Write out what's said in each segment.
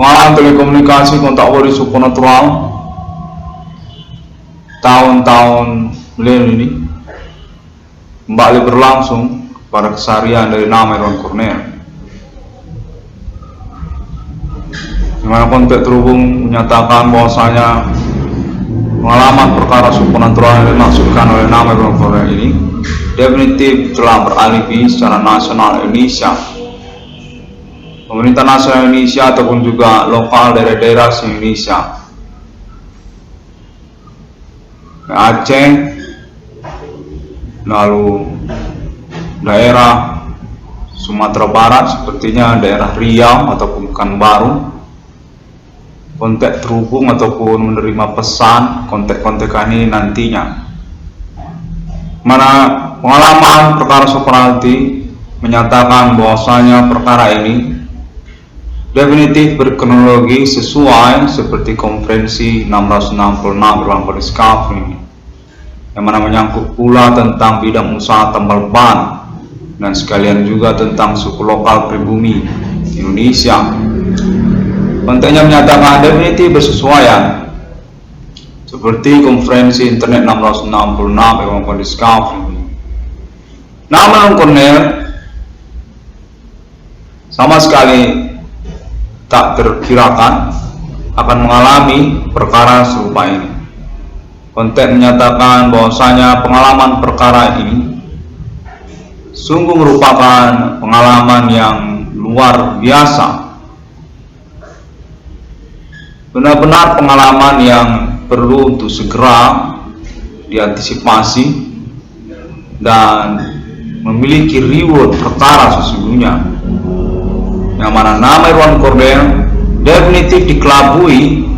Pengalaman telekomunikasi kontak wari supernatural tahun-tahun beliau ini kembali berlangsung pada keseharian dari nama Irwan Cornel, dimana kontak terhubung menyatakan bahwasanya pengalaman perkara supernatural yang dimaksudkan oleh nama Irwan Cornel ini definitif telah beralibi secara nasional Indonesia, pemerintah nasional Indonesia ataupun juga lokal daerah-daerah Indonesia, Aceh, lalu daerah Sumatera Barat sepertinya daerah Riau ataupun Pekanbaru, kontak terhubung ataupun menerima pesan kontak-kontak ini nantinya, mana pengalaman perkara supernatural menyatakan bahwasanya perkara ini definitif berkronologi sesuai seperti konferensi 666 Irwan Discovery, yang mana menyangkut pula tentang bidang usaha tambal ban dan sekalian juga tentang suku lokal pribumi Indonesia. Kontennya menyatakan definitif bersesuaian seperti konferensi internet 666 Irwan Discovery. Nama Cornel sama sekali tak terkirakan akan mengalami perkara serupa ini. Konten menyatakan bahwasanya pengalaman perkara ini sungguh merupakan pengalaman yang luar biasa, benar-benar pengalaman yang perlu untuk segera diantisipasi dan memiliki reward perkara sesungguhnya, yang mana nama Irwan Cornel definitif dikelabui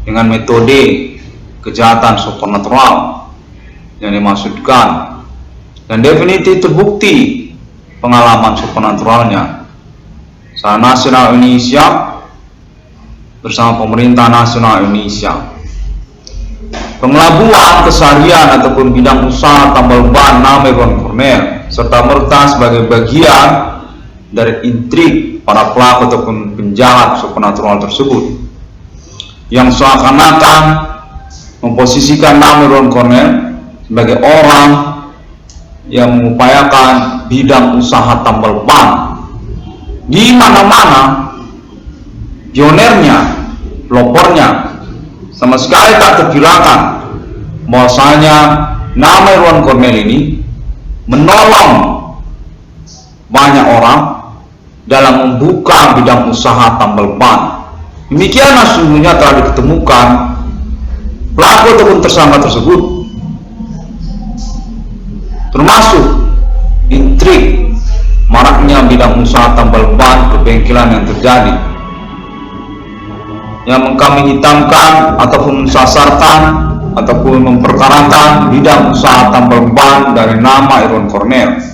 dengan metode kejahatan supernatural yang dimaksudkan, dan definitif terbukti pengalaman supernaturalnya secara nasional Indonesia bersama pemerintah nasional Indonesia. Pengelabuan keseharian ataupun bidang usaha tambal ban nama Irwan Cornel serta merta sebagai bagian dari intrik para pelaku ataupun penjahat supernatural tersebut, yang seakan-akan memposisikan nama Irwan Cornel sebagai orang yang mengupayakan bidang usaha tambal ban di mana-mana. Pionernya, pelopornya sama sekali tak terkirakan bahwasanya nama Irwan Cornel ini menolong banyak orang dalam membuka bidang usaha tambal ban. Demikianlah sesungguhnya telah diketemukan pelaku ataupun tersangka tersebut, termasuk intrik maraknya bidang usaha tambal ban perbengkelan yang terjadi, yang mengkambing hitamkan ataupun mensasarkan ataupun memperkarakan bidang usaha tambal ban dari nama Irwan Cornel.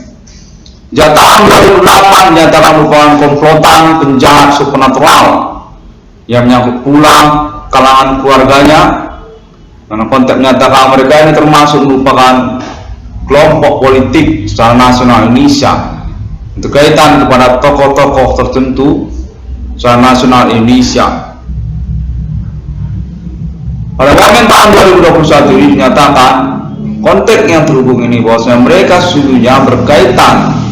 Tahun 2008 dinyatakan merupakan komplotan penjahat supernatural yang menyangkut pula kalangan keluarganya, karena kontak menyatakan mereka ini termasuk merupakan kelompok politik secara nasional Indonesia untuk kaitan kepada tokoh-tokoh tertentu secara nasional Indonesia. Pada momen tahun 2021 ini dinyatakan kontak yang terhubung ini bahwasanya mereka sesungguhnya berkaitan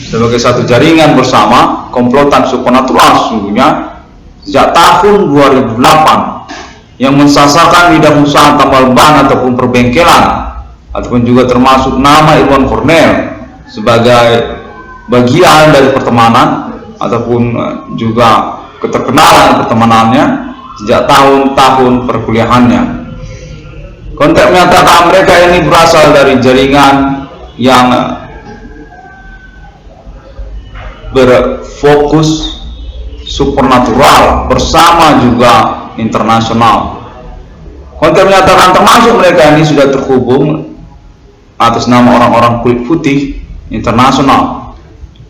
sebagai satu jaringan bersama komplotan supernatural sesungguhnya sejak tahun 2008 yang mensasarkan bidang usaha tambal ban ataupun perbengkelan, ataupun juga termasuk nama Irwan Cornel sebagai bagian dari pertemanan ataupun juga keterkenalan pertemanannya sejak tahun-tahun perkuliahannya. Kontak menyatakan mereka ini berasal dari jaringan yang berfokus supernatural bersama juga internasional. Kontak menyatakan termasuk mereka ini sudah terhubung atas nama orang-orang kulit putih internasional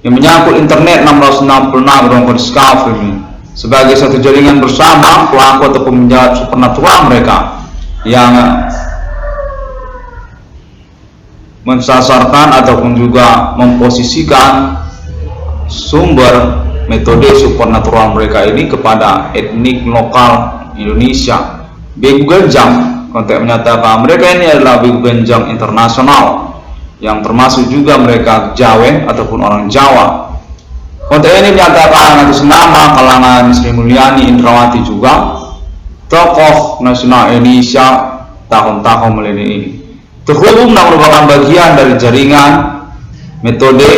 yang menyangkut internet 666 Irwan Discovery sebagai satu jaringan bersama pelaku atau penjahat supernatural mereka yang mensasarkan ataupun juga memposisikan sumber metode supernatural mereka ini kepada etnik lokal Indonesia. Bigu Genjang konteks menyatakan mereka ini adalah Bigu Genjang internasional, yang termasuk juga mereka Jawa ataupun orang Jawa. Konteks ini menyatakan atas nama kalangan Sri Mulyani Indrawati juga tokoh nasional Indonesia tahun-tahun milenium ini. Terhubung dan merupakan bagian dari jaringan metode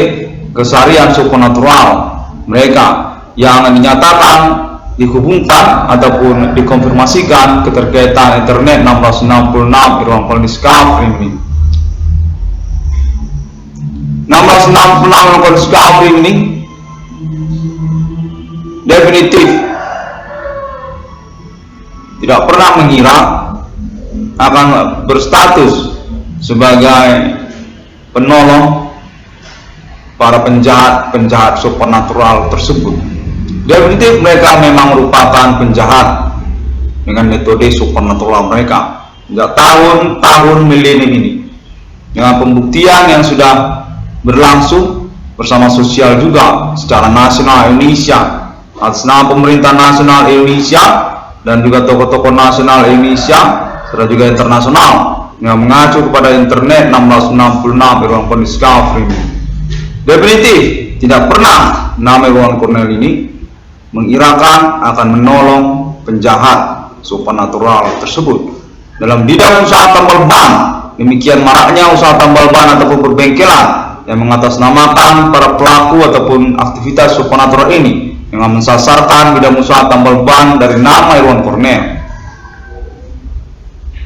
keseharian supernatural mereka yang dinyatakan dihubungkan ataupun dikonfirmasikan keterkaitan internet 1666 Irwan Koniska ini. 1666 Irwan Koniska ini definitif tidak pernah mengira akan berstatus sebagai penolong para penjahat supernatural tersebut. Definitif mereka memang merupakan penjahat dengan metode supernatural mereka sejak tahun-tahun milenium ini, dengan pembuktian yang sudah berlangsung bersama sosial juga secara nasional Indonesia atas nama pemerintah nasional Indonesia dan juga tokoh-tokoh nasional Indonesia serta juga internasional yang mengacu kepada internet 1666 Irwan Koniska ini. Definitif tidak pernah nama Irwan Cornel ini mengirakan akan menolong penjahat supernatural tersebut dalam bidang usaha tambal ban. Demikian maraknya usaha tambal ban ataupun perbengkelan yang mengatasnamakan para pelaku ataupun aktivitas supernatural ini dengan mensasarkan bidang usaha tambal ban dari nama Irwan Cornel.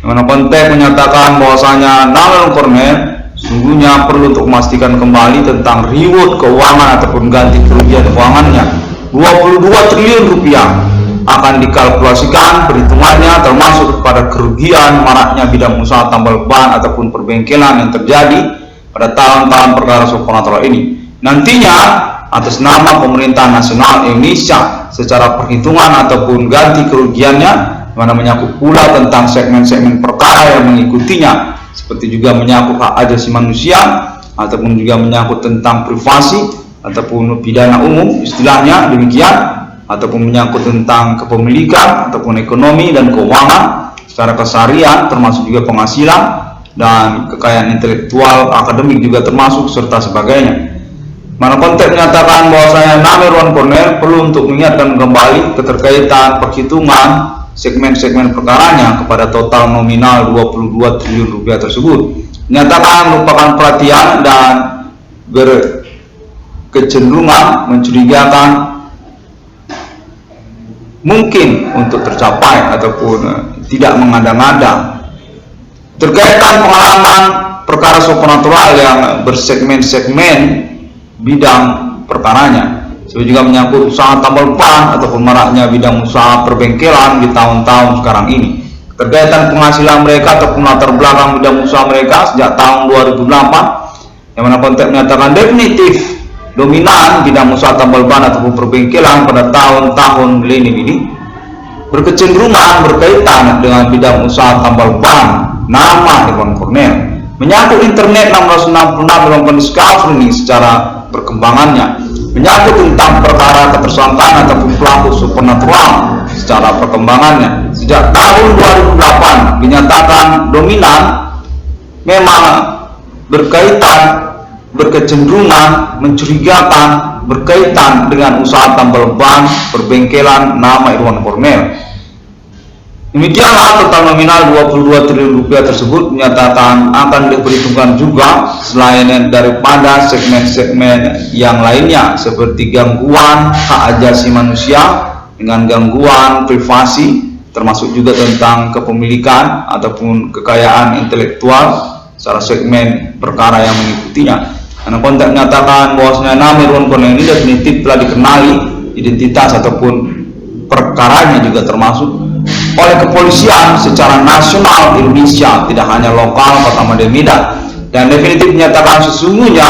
Dengan konteks menyatakan bahwasanya nama Irwan Cornel sungguhnya perlu untuk memastikan kembali tentang reward keuangan ataupun ganti kerugian keuangannya 22 triliun rupiah akan dikalkulasikan perhitungannya termasuk kepada kerugian maraknya bidang usaha tambal ban ataupun perbengkelan yang terjadi pada tahun-tahun perkara supernatural ini. Nantinya atas nama pemerintah nasional Indonesia secara perhitungan ataupun ganti kerugiannya, mana menyangkut pula tentang segmen-segmen perkara yang mengikutinya, seperti juga menyangkut hak asasi manusia ataupun juga menyangkut tentang privasi ataupun pidana umum istilahnya demikian, ataupun menyangkut tentang kepemilikan ataupun ekonomi dan keuangan secara keseharian termasuk juga penghasilan dan kekayaan intelektual akademik juga termasuk serta sebagainya. Mana konteks menyatakan bahwasanya nama Irwan Cornel perlu untuk mengingatkan kembali keterkaitan perhitungan segmen-segmen perkaranya kepada total nominal 22 triliun rupiah tersebut. Menyatakan merupakan perhatian dan berkecenderungan mencurigakan mungkin untuk tercapai ataupun tidak mengada-ngada. Terkaitan pengalaman perkara supernatural yang bersegmen-segmen bidang perkaranya, seperti juga menyangkut usaha tambal ban ataupun maraknya bidang usaha perbengkelan di tahun-tahun sekarang ini. Terkaitan penghasilan mereka ataupun latar belakang bidang usaha mereka sejak tahun 2008, yang mana konteks menyatakan definitif dominan bidang usaha tambal ban ataupun perbengkelan pada tahun-tahun milenium ini berkecenderungan berkaitan dengan bidang usaha tambal ban nama Irwan Cornel. Menyangkut internet 1666 Irwan Koniska ini secara perkembangannya, menyangkut tentang perkara ketersangkaan ataupun pelaku supernatural secara perkembangannya sejak tahun 2008 dinyatakan dominan memang berkaitan berkecenderungan mencurigakan berkaitan dengan usaha tambal ban perbengkelan nama Irwan Cornel. Demikianlah total nominal 22 triliun rupiah tersebut menyatakan akan diperhitungkan juga selain daripada segmen-segmen yang lainnya seperti gangguan hak asasi manusia dengan gangguan privasi, termasuk juga tentang kepemilikan ataupun kekayaan intelektual secara segmen perkara yang mengikutinya. Karena konteks menyatakan bahwasanya nama Irwan Cornel ini definitif telah dikenali identitas ataupun perkaranya juga termasuk oleh kepolisian secara nasional Indonesia, tidak hanya lokal Kota Medan, dan definitif menyatakan sesungguhnya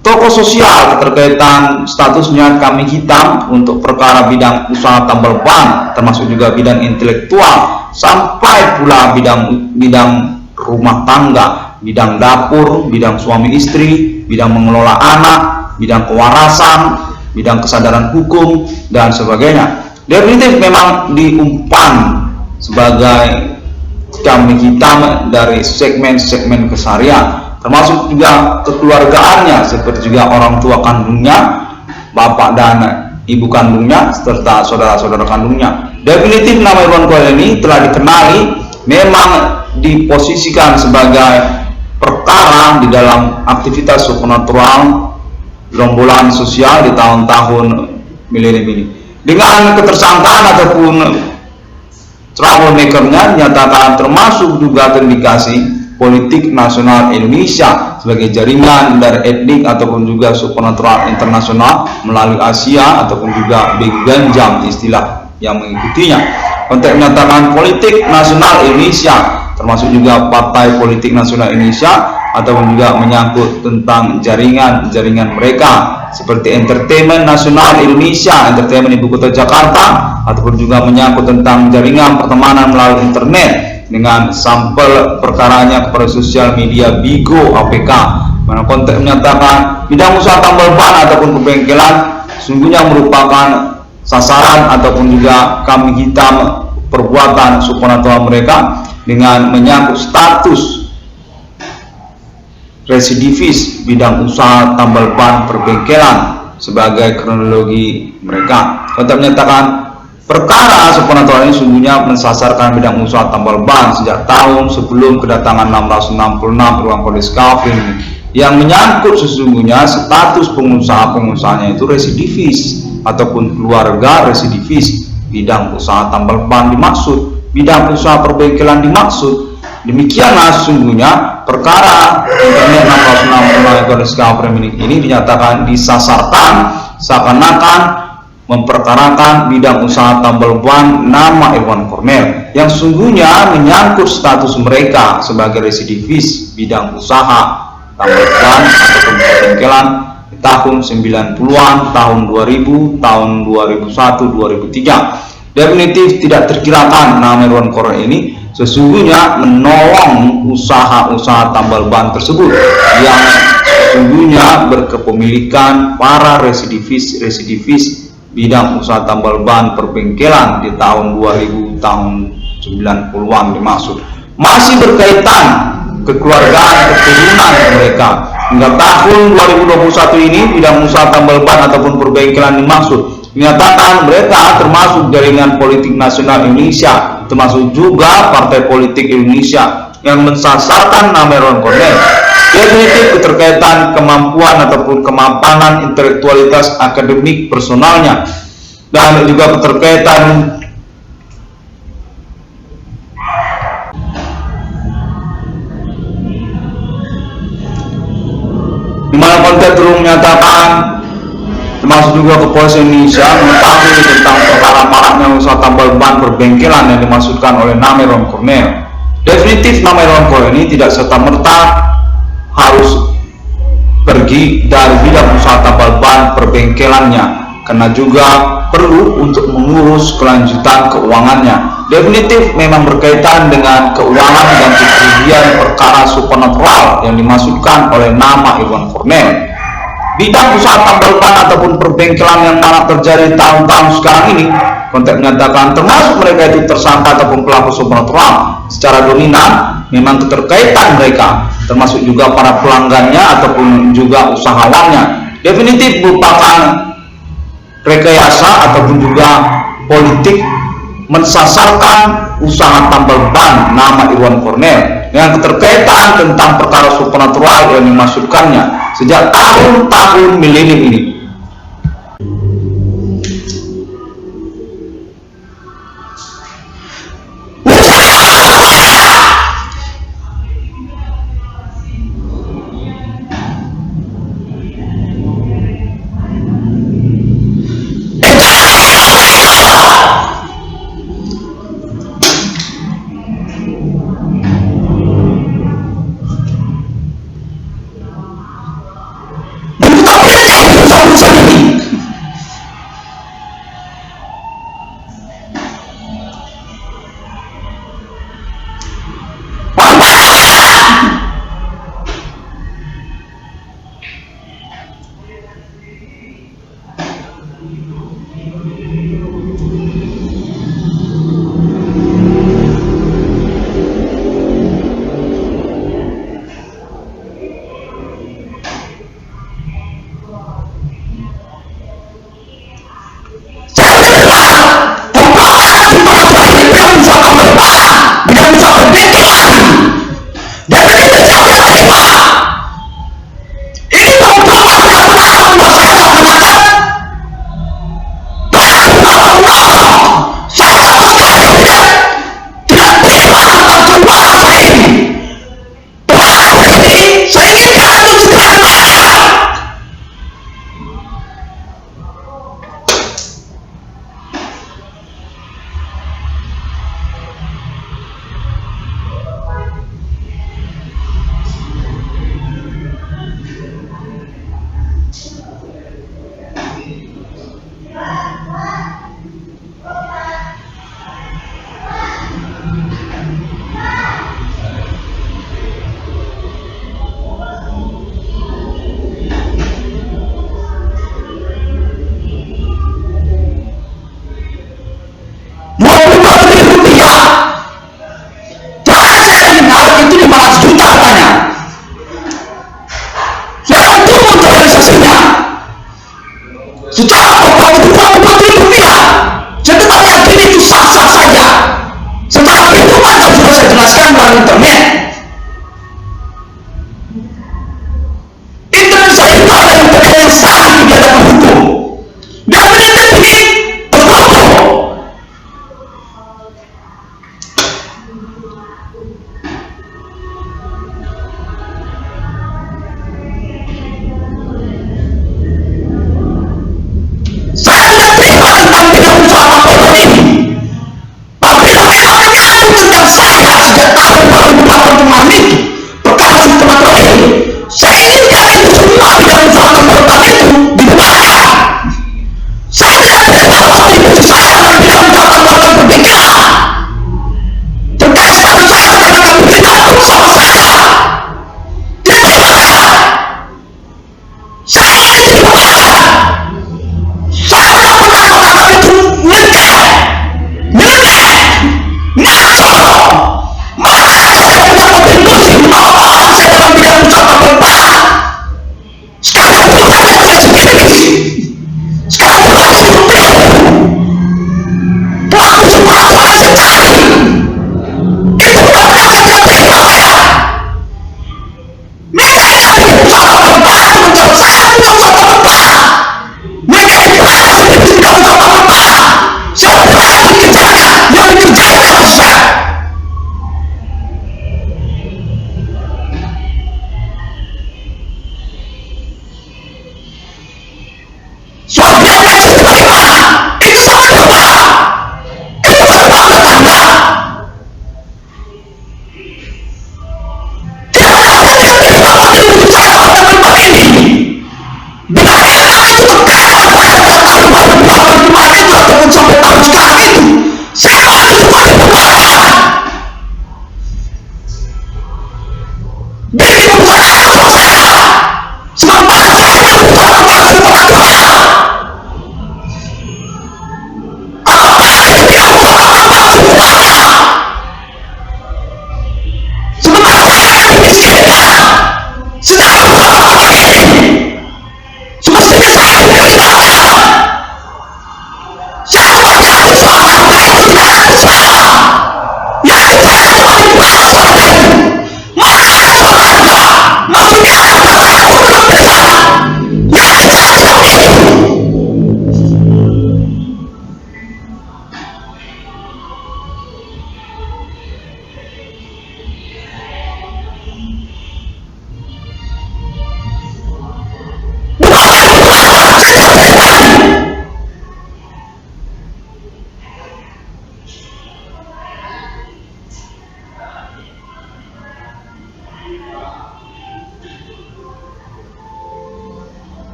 tokoh sosial keterkaitan statusnya kambing hitam untuk perkara bidang usaha tambal ban termasuk juga bidang intelektual sampai pula bidang rumah tangga, bidang dapur, bidang suami istri, bidang mengelola anak, bidang kewarasan, bidang kesadaran hukum dan sebagainya. Definitif memang diumpan sebagai kambing hitam dari segmen-segmen keseharian, termasuk juga kekeluargaannya, seperti juga orang tua kandungnya, bapak dan ibu kandungnya, serta saudara-saudara kandungnya. Definitif nama Irwan Koel ini telah dikenali memang diposisikan sebagai perkara di dalam aktivitas supernatural gerombolan sosial di tahun-tahun milenium ini. Dengan ketersangkaan ataupun troublemaker-nya dinyatakan termasuk juga terindikasi politik nasional Indonesia sebagai jaringan dari etnik ataupun juga supernatural internasional melalui Asia ataupun juga Big Ganjam istilah yang mengikutinya. Konteks menyatakan politik nasional Indonesia termasuk juga Partai Politik Nasional Indonesia ataupun juga menyangkut tentang jaringan-jaringan mereka seperti Entertainment Nasional Indonesia, Entertainment Ibu Kota Jakarta, ataupun juga menyangkut tentang jaringan pertemanan melalui internet dengan sampel perkaranya kepada sosial media Bigo APK. Mana konteks menyatakan bidang usaha tambal ban ataupun pembengkelan sungguhnya merupakan sasaran ataupun juga kambing hitam perbuatan supernatural mereka dengan menyangkut status residivis bidang usaha tambal ban perbengkelan sebagai kronologi mereka. Konteks menyatakan perkara supernatural ini sungguhnya mensasarkan bidang usaha tambal ban sejak tahun sebelum kedatangan 666 ruang Kodes Kafir yang menyangkut sesungguhnya status pengusaha-pengusahanya itu residivis ataupun keluarga residivis. Bidang usaha tambal ban dimaksud, bidang usaha perbengkelan dimaksud. Demikianlah sesungguhnya perkara internet 666 Kodes Kafir ini dinyatakan disasarkan seakan-akan memperkarakan bidang usaha tambal ban nama Irwan Kornel yang sungguhnya menyangkut status mereka sebagai residivis bidang usaha tambal ban ataupun perbengkelan di tahun 90-an, tahun 2000, tahun 2001, 2003. Definitif tidak terkirakan nama Irwan Kornel ini sesungguhnya menolong usaha-usaha tambal ban tersebut yang sesungguhnya berkepemilikan para residivis bidang usaha tambal ban perbengkelan di tahun 2000, tahun 90-an dimaksud. Masih berkaitan kekeluargaan keturunan mereka. Hingga tahun 2021 ini bidang usaha tambal ban ataupun perbengkelan dimaksud menyatakan mereka termasuk jaringan politik nasional Indonesia, termasuk juga Partai Politik Indonesia yang mensasarkan nama Irwan Kornel. Definitif keterkaitan kemampuan ataupun kemapanan intelektualitas akademik personalnya dan juga keterkaitan di mana konteks terus menyatakan termasuk juga kepolisian Indonesia mengetahui tentang perkara maraknya usaha tambal ban perbengkelan yang dimaksudkan oleh nama Irwan Kornel. Definitif nama Irwan Kornel ini tidak serta-merta harus pergi dari bidang usaha tambal ban perbengkelannya, karena juga perlu untuk mengurus kelanjutan keuangannya. Definitif memang berkaitan dengan keuangan dan kerugian perkara supernatural yang dimaksudkan oleh nama Irwan Kornel. Bidang usaha tambal ban ataupun perbengkelan yang marak terjadi tahun-tahun sekarang ini, konteks menyatakan termasuk mereka itu tersangka ataupun pelaku supernatural secara dominan memang keterkaitan mereka, termasuk juga para pelanggannya ataupun juga usahawannya. Definitif merupakan rekayasa ataupun juga politik mensasarkan usaha tambal ban nama Irwan Kornel dengan keterkaitan tentang perkara supernatural yang dimaksudkannya sejak tahun-tahun milenium ini.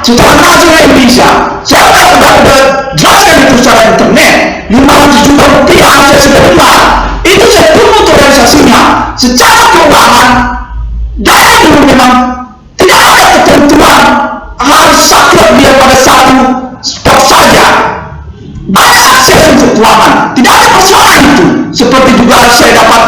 Setelah nasional Indonesia, saya akan jelaskan itu secara internet. 500 juta rupiah saya sudah benar, itu saya tunggu untuk realisasinya. Secara keuangan, dari dulu memang tidak ada ketentuan harus saklek dia pada satu spot saja. Banyak akses untuk keuangan, tidak ada persoalan itu. Seperti juga saya dapat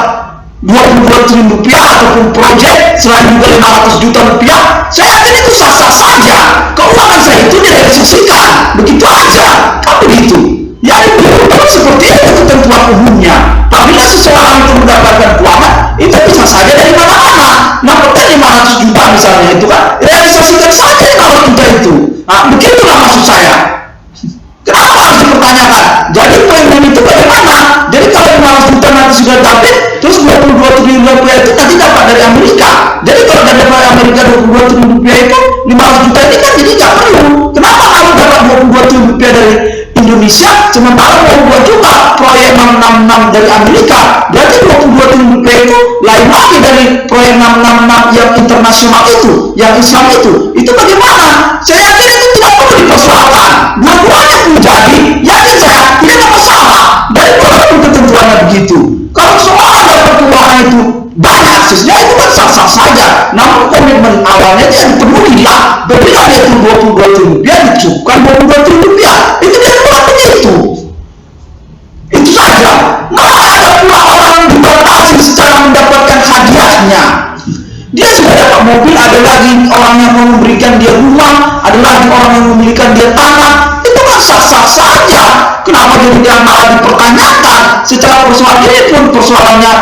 22 triliun rupiah ataupun proyek selain juga 500 juta rupiah, saya yakin itu sah-sah saja. Keuangan saya itu direalisasikan, begitu aja, kan begitu. Yang diperlukan seperti itu ketentuan umumnya. Apabila seseorang itu mendapatkan keuangan, itu bisa saja dari mana-mana. Nah, pertanyaan 500 juta misalnya itu kan, realisasikan saja 500 juta itu. Nah, begitulah maksud saya. Kenapa harus dipertanyakan? Jadi poin itu bagaimana? Jadi kalau 500 juta nanti sudah dapat, terus 22 triliun rupiah itu nanti dapat dari Amerika. Jadi kalau dari Amerika 22 triliun rupiah itu 500 juta ini kan jadi nggak perlu. Kenapa harus dapat 22 triliun rupiah dari Indonesia, sementara mau buat juga proyek 666 dari Amerika? Berarti 22 triliun rupiah itu lain lagi dari proyek 666 yang internasional itu, yang Islam itu bagaimana? Saya yakin itu tidak perlu dipersoalkan. Dua-duanya pun jadi, yakin saya tidak ada masalah. Dari walaupun ketentuannya begitu. Kalau soal dapat keuangan itu banyak aksesnya, itu kan sah-sah saja. Namun komitmen awalnya itu yang dipenuhi lah. Berbeda dia itu 22 triliun rupiah, dicukupkan 22 triliun rupiah. Itu dia buat begitu. Itu saja. Malah ada pula orang yang dibatasi secara mendapatkan hadiahnya. Dia sudah dapat mobil, ada lagi orang yang memberikan dia rumah, ada lagi orang yang memberikan dia tanah. Itu kan sah-sah saja. Kenapa dia malah dipertanyakan? Secara persoalan ini pun persoalannya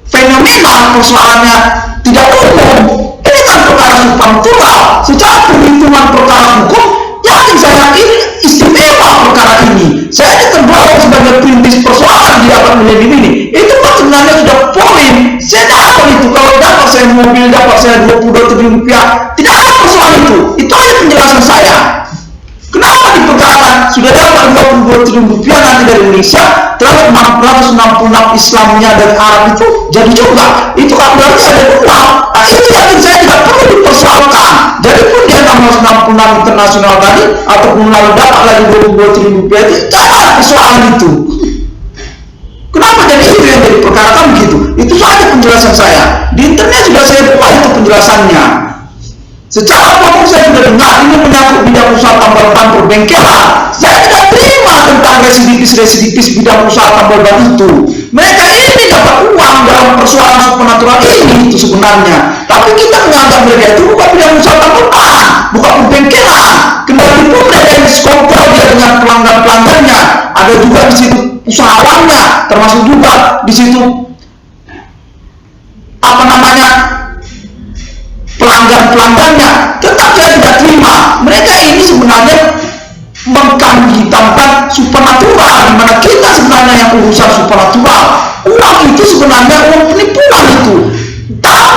fenomenal, persoalannya tidak umum. Ini kan perkara supranatural. Secara perhitungan perkara hukum, yakin saya ini istimewa perkara ini. Saya ini terbawa sebagai perintis persoalan di abad milenium ini. Itu kan sebenarnya sudah poin. Saya dapat itu, kalau dapat saya mobil, dapat saya 22 triliun rupiah, tidak ada persoalan itu. Itu hanya penjelasan saya. Kenapa diperkarakan sudah dapat 22 triliun rupiah nanti dari Indonesia, terus 666 Islamnya dari Arab itu jadi juga. Itu kan berarti ada uang. Nah, itu yakin saya tidak perlu dipersoalkan. Jadi pun dia 666 internasional tadi, ataupun lalu dapat lagi 22 triliun rupiah itu, tidak ada persoalan itu. Kenapa jadi itu yang diperkarakan begitu? Itu saja penjelasan saya. Di internet sudah saya buat itu penjelasannya. Secara pokok saya sudah dengar ini menyangkut bidang usaha tambal ban perbengkelan. Saya tidak terima tentang residivis bidang usaha tambal ban itu. Mereka ini dapat uang dalam persoalan supernatural ini itu sebenarnya. Tapi kita menganggap mereka itu bukan bidang usaha tambal ban, bukan perbengkelan. Kendali pun mereka yang sekongkol dia dengan pelanggan-pelanggannya. Ada juga di situ usahawannya, termasuk juga di situ pelanggan-pelanggannya. Tetap saya tidak terima. Mereka ini sebenarnya mengkambing hitamkan supernatural, di mana kita sebenarnya yang urusan supernatural. Uang itu sebenarnya uang penipuan itu. Tahun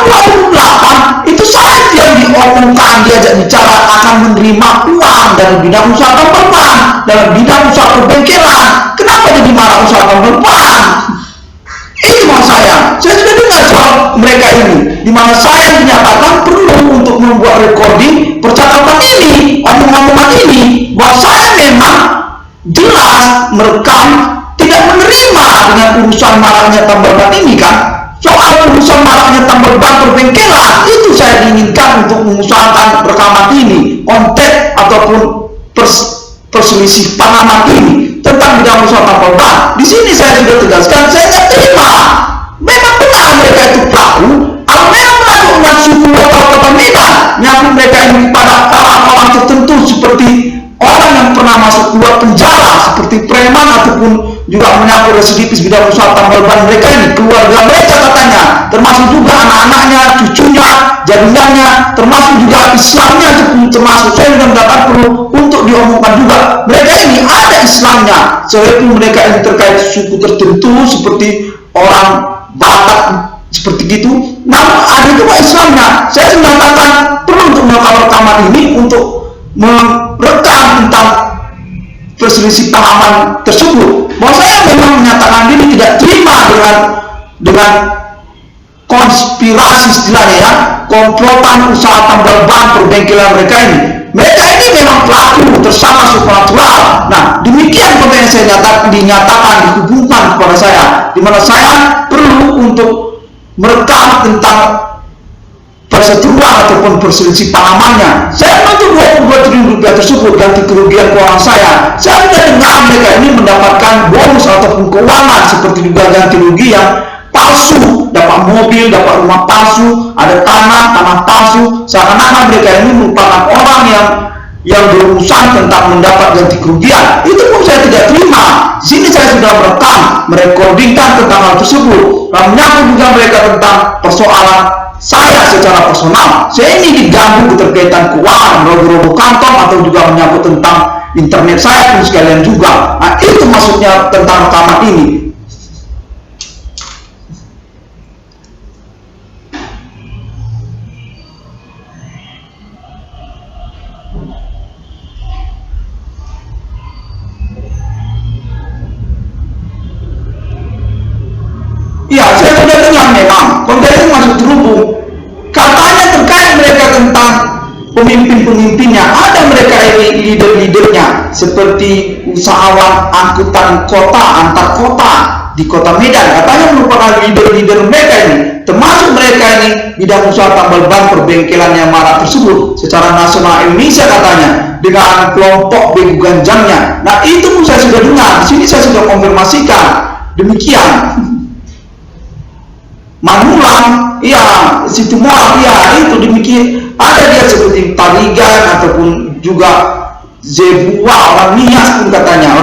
2008 itu saya yang diomongkan, diajak bicara akan menerima uang dari bidang usaha tambal ban, dalam bidang usaha perbengkelan. Kenapa jadi marah usaha tambal ban? Itu maksud saya sudah dengar soal mereka ini, di mana saya dinyatakan perlu untuk membuat recording percakapan ini, omong-omongan ini, bahwa saya memang jelas merekam tidak menerima dengan urusan maraknya tambal ban ini kan. Soal urusan maraknya tambal ban perbengkelan itu saya inginkan untuk mengusahakan rekaman ini, konteks ataupun perselisih panaman ini tentang bidang usaha tambal ban. Di sini saya sudah tegaskan, saya tidak terima. Memang benar mereka itu pelaku. Kalau memang melakukan suku lokal Kota Medan, nyambung mereka ini pada orang-orang tertentu seperti orang yang pernah masuk keluar penjara, seperti preman ataupun juga menyangkut residivis bidang usaha tambal ban mereka ini, keluarga mereka katanya, termasuk juga anak-anaknya, cucunya, jaringannya, termasuk juga Islamnya, termasuk saya sudah mendapat perlu untuk diomongkan juga. Mereka ini ada Islamnya, walaupun mereka ini terkait suku tertentu seperti orang Batak seperti gitu, namun ada juga Islamnya. Saya mengatakan perlu untuk melakukan rekaman ini untuk merekam tentang perselisih pahaman tersebut. Bahwa saya memang menyatakan diri tidak terima dengan konspirasi istilahnya ya, komplotan usaha tambal ban perbengkelan mereka ini. mereka ini memang pelaku tersangka supranatural. Nah, demikian konten yang saya dinyatakan, dihubungkan kepada saya, di mana saya perlu untuk merekam tentang perseteruan ataupun perselisih pahamannya. Saya menuntut 22 triliun rupiah tersebut ganti kerugian keuangan saya. Saya tidak dengar mereka ini mendapatkan bonus ataupun keuangan seperti juga ganti rugi yang palsu, dapat mobil, dapat rumah palsu, ada tanah palsu. Seakan-akan mereka ini merupakan orang yang berurusan tentang mendapat ganti kerugian. Itu pun saya tidak terima. Di sini saya sudah merekam, merekodingkan tentang hal tersebut, dan menyangkut juga mereka tentang persoalan saya secara personal. Saya ini diganggu keterkaitan keuangan, roboh-roboh kantong, atau juga menyangkut tentang internet saya pun sekalian juga. Nah, itu maksudnya tentang rekaman ini. Ya, saya sudah dengar memang konten itu masuk terhubung. Katanya terkait mereka tentang pemimpin-pemimpinnya. Ada mereka ini leader-leadernya, seperti usahawan angkutan kota antar kota di kota Medan. Katanya merupakan leader-leader mereka ini. Termasuk mereka ini bidang usaha tambal ban perbengkelan yang marak tersebut secara nasional Indonesia katanya, dengan kelompok begu ganjangnya. Nah, itu pun saya sudah dengar. Di sini saya sudah konfirmasikan. Demikian. Manulang, ya, situ Moab, ya, itu demikian. Ada dia seperti Taligan ataupun juga Zebua, orang Nias pun katanya,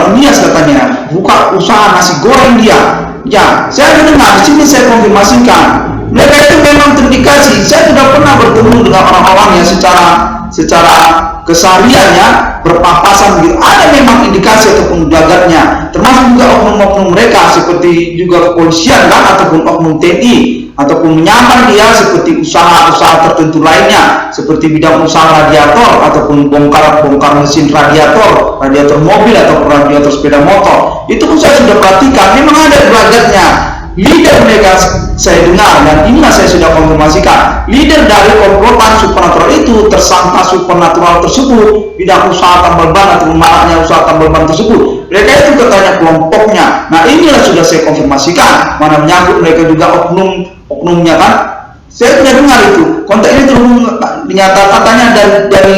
buka usaha nasi goreng dia. Ya, saya dengar, di sini saya konfirmasikan. Mereka itu memang terindikasi. Saya sudah pernah bertemu dengan orang-orang yang secara kesehariannya berpapasan gitu. Ada memang indikasi ataupun gelagatnya, termasuk juga oknum-oknum mereka seperti juga kepolisian kan, ataupun oknum TNI, ataupun menyamar dia seperti usaha-usaha tertentu lainnya, seperti bidang usaha radiator ataupun bongkar mesin radiator mobil atau radiator sepeda motor. Itu pun saya sudah perhatikan, memang ada gelagatnya. Leader mereka saya dengar, dan inilah saya sudah konfirmasikan, leader dari komplotan supernatural itu, tersangka supernatural tersebut, bidang usaha tambal ban atau maraknya usaha tambal ban tersebut, mereka itu katanya kelompoknya. Nah, inilah sudah saya konfirmasikan, mana menyangkut mereka juga oknumnya kan. Saya tidak dengar itu konten ini terhubung, dinyatakan katanya dari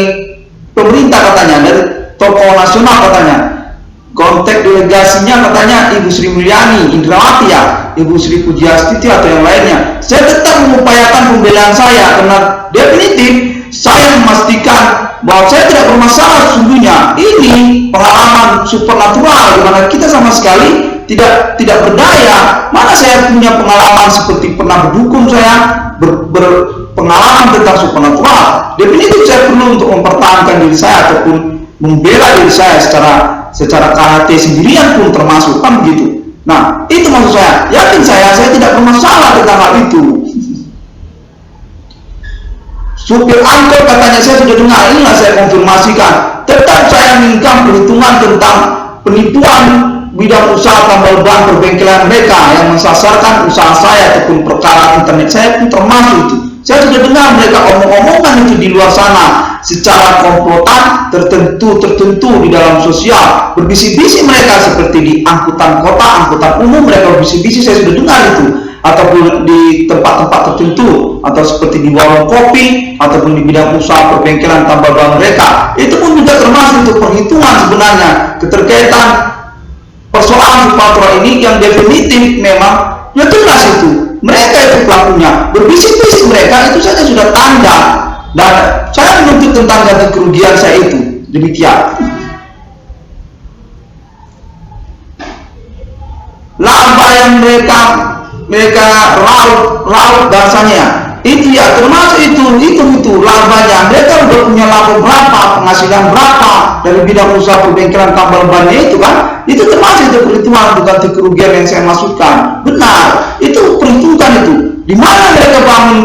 pemerintah, katanya dari tokoh nasional, katanya kontak delegasinya katanya Ibu Sri Mulyani Indrawati, ya, Ibu Sri Pujiastuti atau yang lainnya. Saya tetap mengupayakan pembelaan saya, karena definitif saya memastikan bahwa saya tidak bermasalah sesungguhnya. Ini pengalaman supernatural di mana kita sama sekali tidak berdaya. Mana saya punya pengalaman seperti pernah berdukun, saya berpengalaman tentang supernatural. Definitif saya perlu untuk mempertahankan diri saya ataupun membela diri saya secara KHT sendirian pun termasuk, kan begitu. Nah, itu maksud saya. Yakin saya tidak bermasalah tentang hal itu. Supir angkot katanya saya sudah dengar, inilah saya konfirmasikan. Tetap saya minta perhitungan tentang penipuan bidang usaha tambal ban perbengkelan mereka yang mensasarkan usaha saya ataupun perkara internet saya pun termasuk itu. Saya sudah dengar mereka omong-omongan itu di luar sana secara komplotan tertentu di dalam sosial, berbisi-bisi mereka seperti di angkutan kota, angkutan umum, mereka berbisi-bisi, saya sudah dengar itu, ataupun di tempat-tempat tertentu, atau seperti di warung kopi, ataupun di bidang usaha perbengkelan tambal ban mereka. Itu pun juga termasuk untuk perhitungan sebenarnya keterkaitan persoalan supernatural ini yang definitif memang ya jelas itu. Mereka itu pelakunya, berbisik-bisik mereka itu saja sudah tanda, dan saya menuntut tentang ganti kerugian saya itu. Demikian. Laba yang mereka raut dasarnya itu, ya, termasuk itu labanya. Mereka udah punya laba berapa, penghasilan berapa dari bidang usaha perbengkelan tambal bannya itu kan, itu termasuk itu perhitungan untuk ganti kerugian yang saya masukkan. Benar, itu perhitungkan itu. Di mana mereka bangun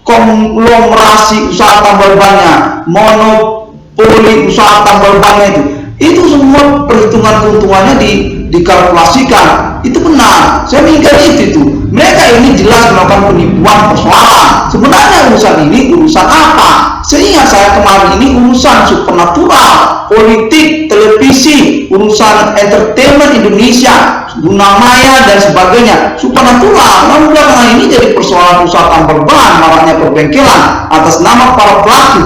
konglomerasi usaha tambal bannya, monopoli usaha tambal bannya itu semua perhitungan keuntungannya dikalkulasikan. Itu benar, saya mengingkari itu. Mereka ini jelas melakukan penipuan persoalan. Sebenarnya urusan ini urusan apa? Seingat saya kemarin ini urusan supernatural, politik, televisi, urusan entertainment Indonesia, Luna Maya dan sebagainya, supernatural. Namun belakangan ini jadi persoalan usaha tambal ban, maraknya perbengkelan atas nama para pelaku,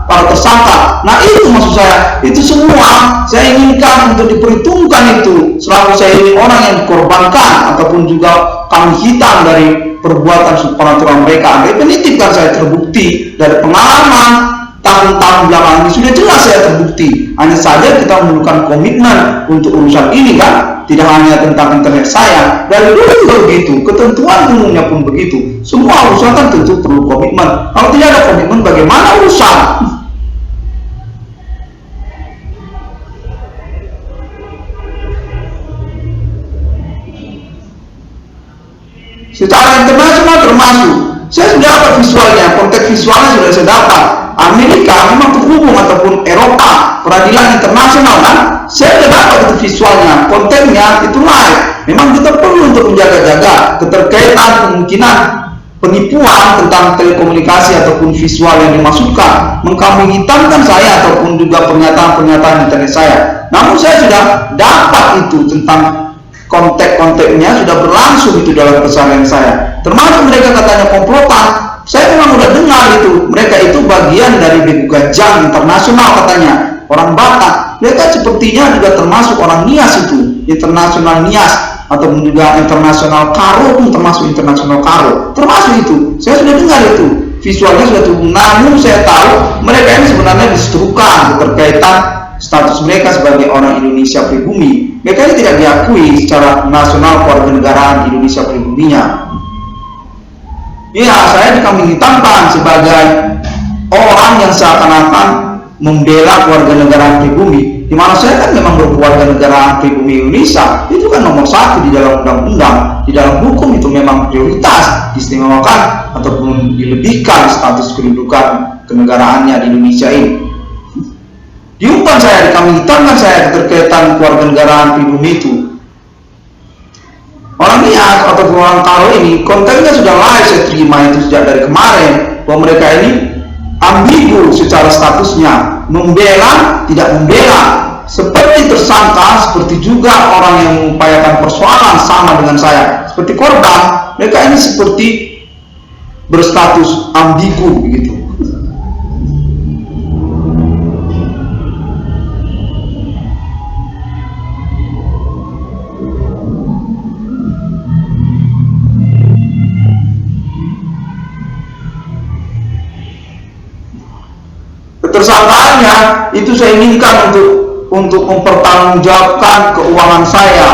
para tersangka. Nah itu maksud saya, itu semua saya inginkan untuk diperhitungkan itu selalu saya ini orang yang dikorbankan ataupun juga kambing hitam dari perbuatan supernatural mereka. Definitif kan saya terbukti dari pengalaman tahun-tahun belakangan ini sudah jelas saya terbukti. Hanya saja kita memerlukan komitmen untuk urusan ini kan, tidak hanya tentang internet saya, dari dulu juga begitu, ketentuan umumnya pun begitu. Semua urusan kan tentu perlu komitmen. Kalau tidak ada komitmen bagaimana urusan? Secara internasional termasuk, saya sudah dapat visualnya, konteks visualnya sudah saya dapat. Amerika memang terhubung ataupun Eropa, peradilan internasional kan, saya sudah dapat itu visualnya, kontennya itu live. Memang kita perlu untuk menjaga-jaga keterkaitan kemungkinan penipuan tentang telekomunikasi ataupun visual yang dimaksudkan, mengkambing hitamkan saya ataupun juga pernyataan-pernyataan internet saya. Namun saya sudah dapat itu tentang kontek-konteknya, sudah berlangsung itu dalam keseharian saya. Termasuk mereka katanya komplotan, saya memang udah dengar itu, mereka itu bagian dari Begu Gajang internasional katanya, orang Batak. Mereka sepertinya juga termasuk orang Nias itu, internasional Nias, ataupun juga internasional Karo pun termasuk internasional Karo, termasuk itu. Saya sudah dengar itu, visualnya sudah turun. Namun saya tahu mereka ini sebenarnya diseterukan keterkaitan status mereka sebagai orang Indonesia pribumi. Mereka ini tidak diakui secara nasional kewarganegaraan Indonesia pribuminya. Ya, saya dikambing hitamkan sebagai orang yang seakan-akan membela kewarganegaraan pribumi, di mana saya kan memang berkewarganegaraan pribumi Indonesia. Itu kan nomor 1 di dalam undang-undang, di dalam hukum itu memang prioritas, diistimewakan ataupun dilebihkan status kedudukan kenegaraannya di Indonesia ini. Diumpan saya, dikambing hitamkan saya keterkaitan kewarganegaraan pribumi itu. Orang Nias atau orang Karo ini kontennya sudah live, saya terima itu sejak dari kemarin, bahwa mereka ini ambigu secara statusnya, membela tidak membela, seperti tersangka, seperti juga orang yang mengupayakan persoalan sama dengan saya, seperti korban. Mereka ini seperti berstatus ambigu begitu. Tersangkaannya itu saya inginkan untuk mempertanggungjawabkan keuangan saya.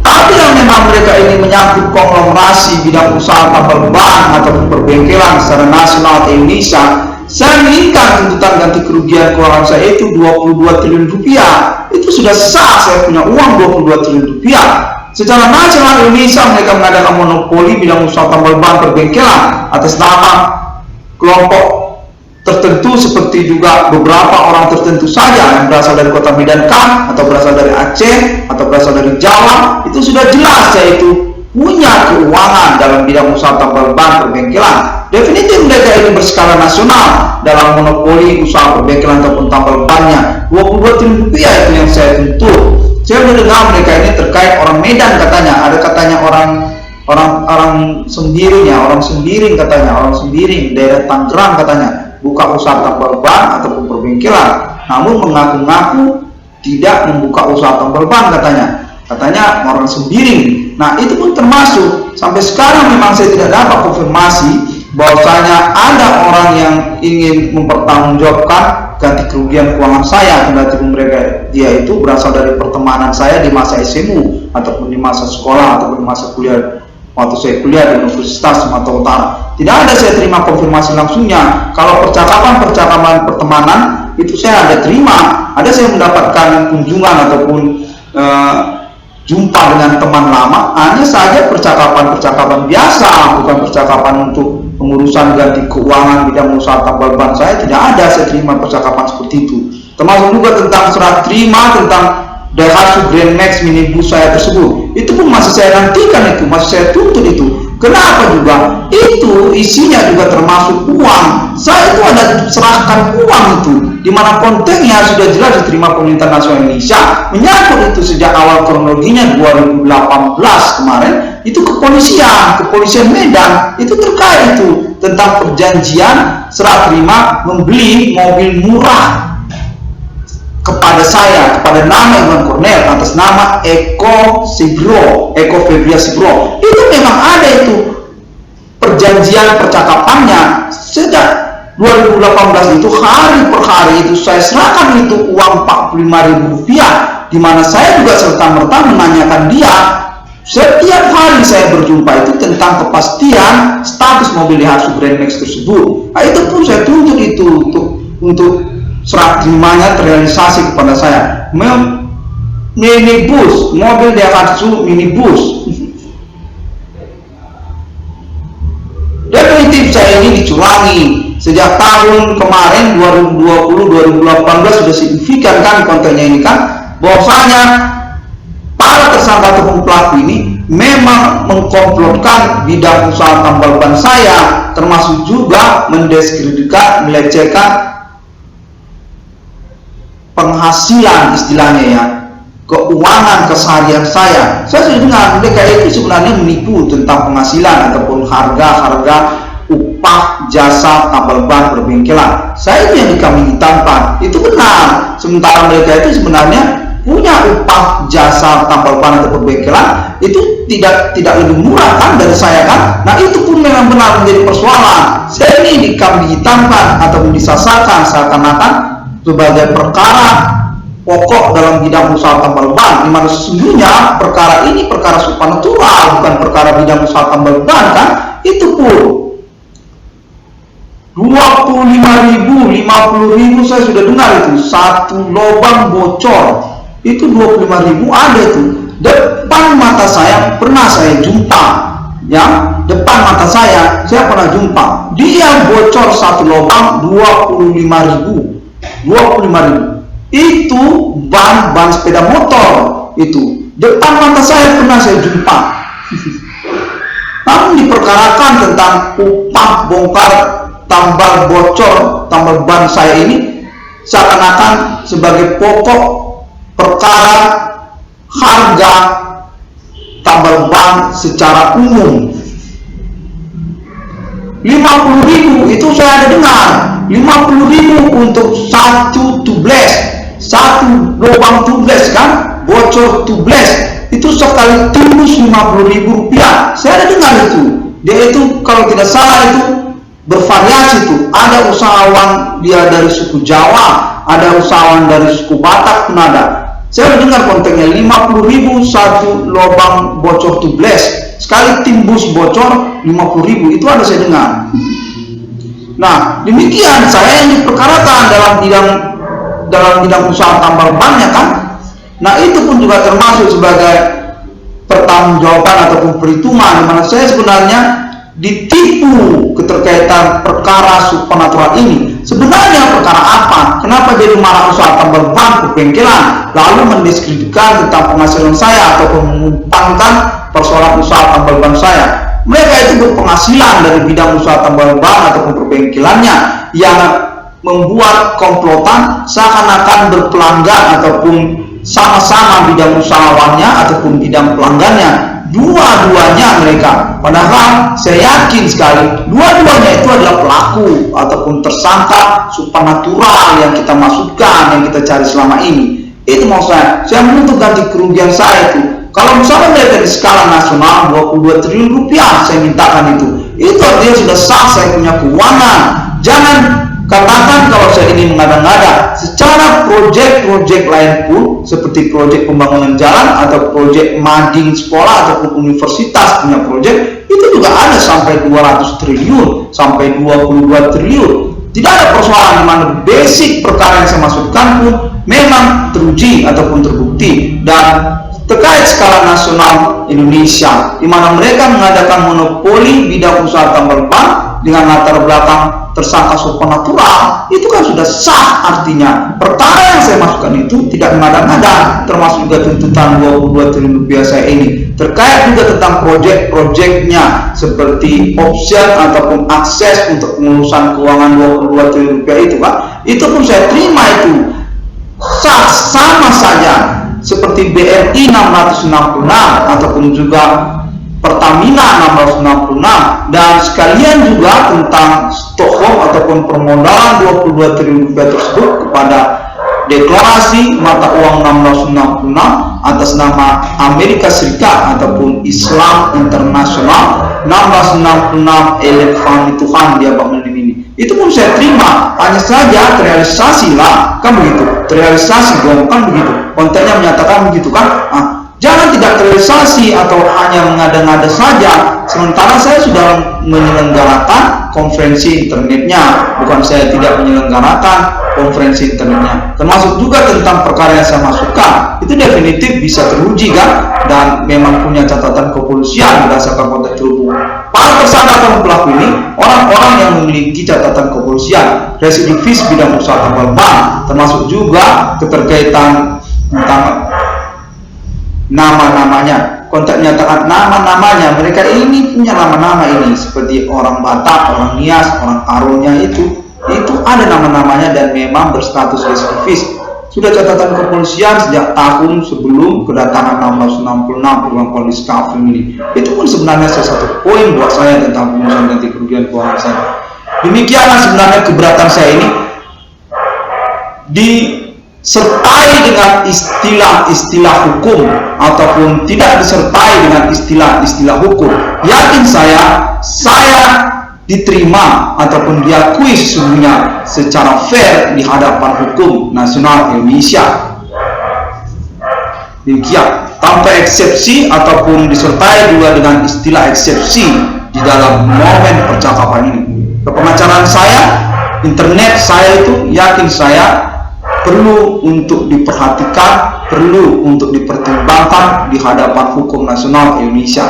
Tapi yang memang mereka ini menyangkut konglomerasi bidang usaha tambal ban ataupun perbengkelan secara nasional di Indonesia, saya menginginkan tuntutan ganti kerugian keuangan saya itu 22 triliun rupiah. Itu sudah sah, saya punya uang 22 triliun rupiah. Secara nasional Indonesia mereka mengadakan monopoli bidang usaha tambal ban perbengkelan atas nama kelompok tertentu, seperti juga beberapa orang tertentu saja yang berasal dari kota Medan kan, atau berasal dari Aceh, atau berasal dari Jawa. Itu sudah jelas yaitu punya keuangan dalam bidang usaha tambal ban perbengkelan. Definitif mereka ini berskala nasional dalam monopoli usaha perbengkelan ataupun tambal bannya. 22 triliun rupiah itu yang saya tuntut. Saya mendengar mereka ini terkait orang Medan katanya, ada katanya orang Sembiring katanya, orang Sembiring daerah Tangerang katanya, buka usaha tambal ban ataupun perbengkelan, namun mengaku-ngaku tidak membuka usaha tambal ban katanya orang Sembiring. Nah itu pun termasuk sampai sekarang memang saya tidak dapat konfirmasi bahwasanya ada orang yang ingin mempertanggungjawabkan ganti kerugian keuangan saya, kendati mereka dia itu berasal dari pertemanan saya di masa SMU ataupun di masa sekolah ataupun di masa kuliah, waktu saya kuliah di Universitas Sumatera Utara. Tidak ada saya terima konfirmasi langsungnya. Kalau percakapan pertemanan itu saya ada terima, ada saya mendapatkan kunjungan ataupun jumpa dengan teman lama, hanya saja percakapan biasa, bukan percakapan untuk pengurusan ganti keuangan bidang usaha tambal ban. Saya tidak ada saya terima percakapan seperti itu. Termasuk juga tentang serah terima tentang Daihatsu Grand Max minibus saya tersebut. Itu pun masih saya nantikan, itu masih saya tuntut itu. Kenapa juga? Itu isinya juga termasuk uang. Saya itu ada serahkan uang itu, dimana kontennya sudah jelas diterima pemerintah nasional Indonesia, menyangkut itu sejak awal kronologinya 2018 kemarin, itu kepolisian Medan, itu terkait itu tentang perjanjian serah terima membeli mobil murah kepada saya, kepada nama Iwan Cornel atas nama Eko Febria Sibro. Itu memang ada itu perjanjian percakapannya sejak 2018 itu, hari per hari itu saya serahkan itu uang Rp45.000, di mana saya juga serta-merta menanyakan dia setiap hari saya berjumpa itu tentang kepastian status mobil Daihatsu Grand Max tersebut. Nah, itu pun saya tuntut itu untuk serah terimanya terrealisasi kepada saya. Minibus, mobil Daihatsu minibus. Definitif saya ini dicurangi. Sejak tahun kemarin 2020-2018 sudah signifikan kan kontennya ini kan, bahwasanya para tersangka ataupun pelaku ini memang mengkomplotkan bidang usaha tambal ban saya, termasuk juga mendiskreditkan, melecehkan penghasilan istilahnya ya, keuangan keseharian saya. Saya sudah dengar mereka itu sebenarnya menipu tentang penghasilan ataupun harga upah jasa tambal ban perbengkelan. Saya itu yang kami hitamkan, itu benar. Sementara mereka itu sebenarnya punya upah jasa tambal ban atau perbengkelan itu tidak lebih murah kan dari saya kan. Nah, itu pun memang benar menjadi persoalan. Saya ini kami hitamkan ataupun disasarkan seakan-akan sebagai perkara pokok dalam bidang usaha tambal ban, di mana sesungguhnya perkara ini perkara supranatural, bukan perkara bidang usaha tambal ban kan. Itu pun 25.000, 50.000 saya sudah dengar itu, satu lubang bocor itu 25.000 ada itu. Depan mata saya pernah saya jumpa, ya, depan mata saya pernah jumpa, dia bocor satu lubang 25.000 itu ban sepeda motor, itu depan mata saya pernah saya jumpa. Namun diperkarakan tentang upah bongkar tambal bocor tambal ban saya ini seakan-akan sebagai pokok perkara harga tambal ban secara umum. 50.000 itu saya ada dengar, 50.000 untuk satu tubles, satu lubang tubles kan, bocor tubles itu sekali tembus Rp50.000. Saya ada dengar itu. Dia itu kalau tidak salah itu bervariasi tuh, ada usahawan dia dari suku Jawa, ada usahawan dari suku Batak pun ada. Saya dengar kontennya 50.000 satu lubang bocor tubles, sekali timbus bocor 50.000, itu ada saya dengar. Nah, demikian saya yang diperkarakan dalam bidang usaha tambal bannya kan. Nah, itu pun juga termasuk sebagai pertanggungjawaban ataupun perhitungan, di mana saya sebenarnya ditipu keterkaitan perkara supranatural ini. Sebenarnya perkara apa? Kenapa jadi marah usaha tambal ban perbengkelan, lalu mendiskreditkan tentang penghasilan saya ataupun mengumpankan persoalan usaha tambal ban saya? Mereka itu berpenghasilan dari bidang usaha tambal ban ataupun perbengkelannya, yang membuat komplotan seakan-akan berpelanggan ataupun sama-sama bidang usahawannya ataupun bidang pelanggannya. Dua-duanya mereka, padahal saya yakin sekali dua-duanya itu adalah pelaku ataupun tersangka supranatural yang kita maksudkan, yang kita cari selama ini. Itu mau saya menuntut ganti kerugian saya itu. Kalau misalnya mereka di skala nasional 22 triliun rupiah saya mintakan itu artinya sudah sah saya punya keuangan. Jangan katakan kalau saya ini mengada-ngada. Secara proyek-proyek lain pun, seperti proyek pembangunan jalan atau proyek mading sekolah ataupun universitas punya proyek, itu juga ada sampai 200 triliun, sampai 22 triliun. Tidak ada persoalan di mana basic perkara yang saya maksudkan pun memang teruji ataupun terbukti. Dan terkait skala nasional Indonesia, di mana mereka mengadakan monopoli bidang usaha tambal ban dengan latar belakang tersangka supernatural, itu kan sudah sah. Artinya perkara yang saya masukkan itu tidak mengada-ngada, termasuk juga tuntutan 22 triliun rupiah saya ini, terkait juga tentang proyek-proyeknya seperti option ataupun akses untuk pengurusan keuangan 22 triliun rupiah itu kan, itu pun saya terima, itu sah, sama saja seperti BRI 666 ataupun juga Pertamina 666, dan sekalian juga tentang Stockholm ataupun permodalan 22 triliun rupiah tersebut kepada deklarasi mata uang 666 atas nama Amerika Serikat ataupun Islam Internasional 666 Elefant Tuhan dia bangun ini. Itu pun saya terima, hanya saja terrealisasi lah, kan begitu, terrealisasi dong, kan begitu, kontennya menyatakan begitu kan. Jangan tidak terrealisasi atau hanya mengada-ngada saja, sementara saya sudah menyelenggarakan konferensi internetnya, bukan saya tidak menyelenggarakan konferensi internetnya, termasuk juga tentang perkara yang saya masukkan, itu definitif bisa teruji kan, dan memang punya catatan kepolisian berdasarkan konteks terhubung. Para tersangka atau pelaku ini orang-orang yang memiliki catatan kepolisian, residivis bidang usaha tambal ban, termasuk juga keterkaitan tentang nama-namanya, kontak nyatakan nama-namanya, mereka ini punya nama-nama ini seperti orang Batak, orang Nias, orang Karunya, itu ada nama-namanya dan memang berstatus residivis. Sudah catatan kepolisian sejak tahun sebelum kedatangan 666 Ruang Polis Kafrim ini. Itu pun sebenarnya salah satu poin buat saya tentang pengurusan ganti kerugian keuangan saya. Demikianlah sebenarnya keberatan saya ini disertai dengan istilah-istilah hukum ataupun tidak disertai dengan istilah-istilah hukum. Yakin saya diterima ataupun diakui sesungguhnya secara fair di hadapan hukum nasional Indonesia. Demikian, tanpa eksepsi ataupun disertai juga dengan istilah eksepsi di dalam momen percakapan ini. Kepengacaraan saya, internet saya itu yakin saya perlu untuk diperhatikan, perlu untuk dipertimbangkan di hadapan hukum nasional Indonesia.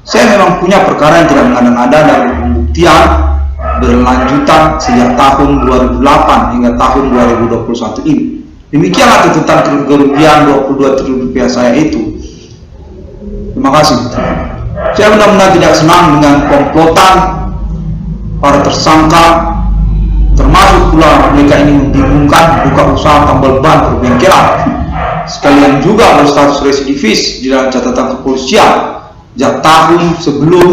Saya memang punya perkara yang tidak mengada-ngada dan pembuktian berlanjutan sejak tahun 2008 hingga tahun 2021 ini. Demikianlah tuntutan kerugian 22 triliun rupiah saya itu. Terima kasih. Saya benar-benar tidak senang dengan komplotan para tersangka, termasuk pula mereka ini membingungkan buka usaha tambal ban perbengkelan, sekalian juga berstatus residivis di dalam catatan kepolisian sejak tahun sebelum